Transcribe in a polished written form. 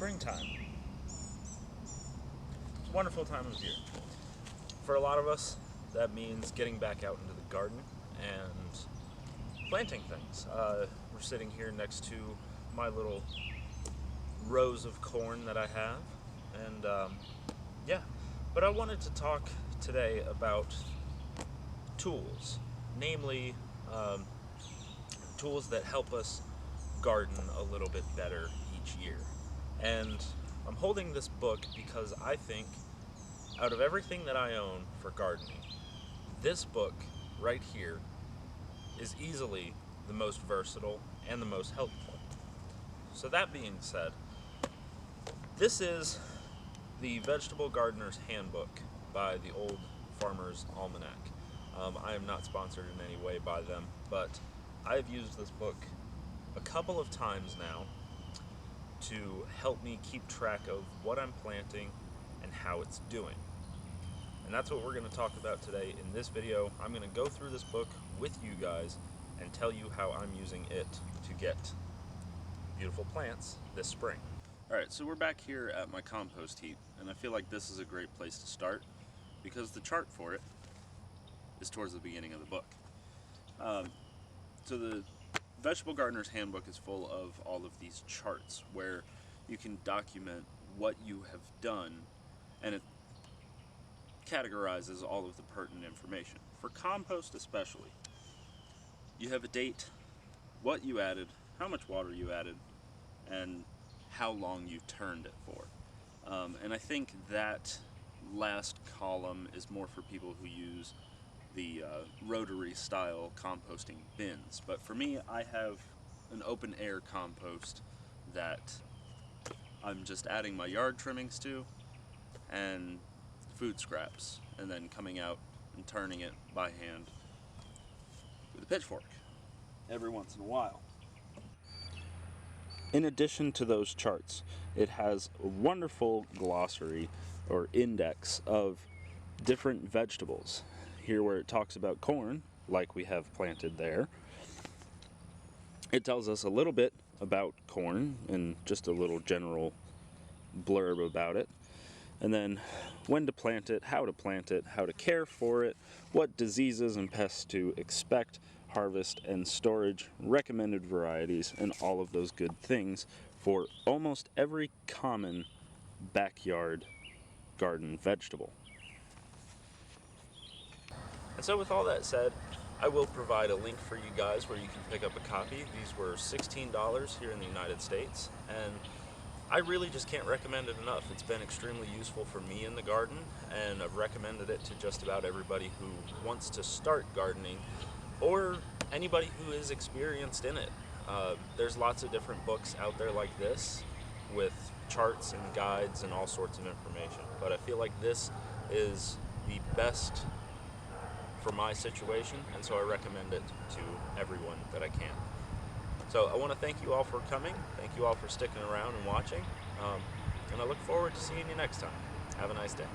springtime. It's a wonderful time of year. For a lot of us, that means getting back out into the garden and planting things. We're sitting here next to my little rows of corn that I have, and yeah. But I wanted to talk today about tools, namely tools that help us garden a little bit better each year. And I'm holding this book because I think out of everything that I own for gardening, this book right here is easily the most versatile and the most helpful. So that being said, this is the Vegetable Gardener's Handbook by the Old Farmer's Almanac. I am not sponsored in any way by them, but I've used this book a couple of times now to help me keep track of what I'm planting and how it's doing. And that's what we're going to talk about today in this video. I'm going to go through this book with you guys and tell you how I'm using it to get beautiful plants this spring. Alright, so we're back here at my compost heap, and I feel like this is a great place to start because the chart for it is towards the beginning of the book. So the Vegetable Gardener's Handbook is full of all of these charts where you can document what you have done, and it categorizes all of the pertinent information. For compost especially, you have a date, what you added, how much water you added, and how long you turned it for. And I think that last column is more for people who use the rotary style composting bins. But for me, I have an open air compost that I'm just adding my yard trimmings to and food scraps, and then coming out and turning it by hand with a pitchfork every once in a while. In addition to those charts, it has a wonderful glossary or index of different vegetables. Here where it talks about corn, like we have planted there, it tells us a little bit about corn and just a little general blurb about it. And then when to plant it, how to care for it, what diseases and pests to expect, harvest and storage, recommended varieties, and all of those good things for almost every common backyard garden vegetable. And so with all that said, I will provide a link for you guys where you can pick up a copy. These were $16 here in the United States, and I really just can't recommend it enough. It's been extremely useful for me in the garden, and I've recommended it to just about everybody who wants to start gardening or anybody who is experienced in it. There's lots of different books out there like this with charts and guides and all sorts of information, but I feel like this is the best for my situation, and so I recommend it to everyone that I can. So I want to thank you all for coming, thank you all for sticking around and watching, and I look forward to seeing you next time. Have a nice day.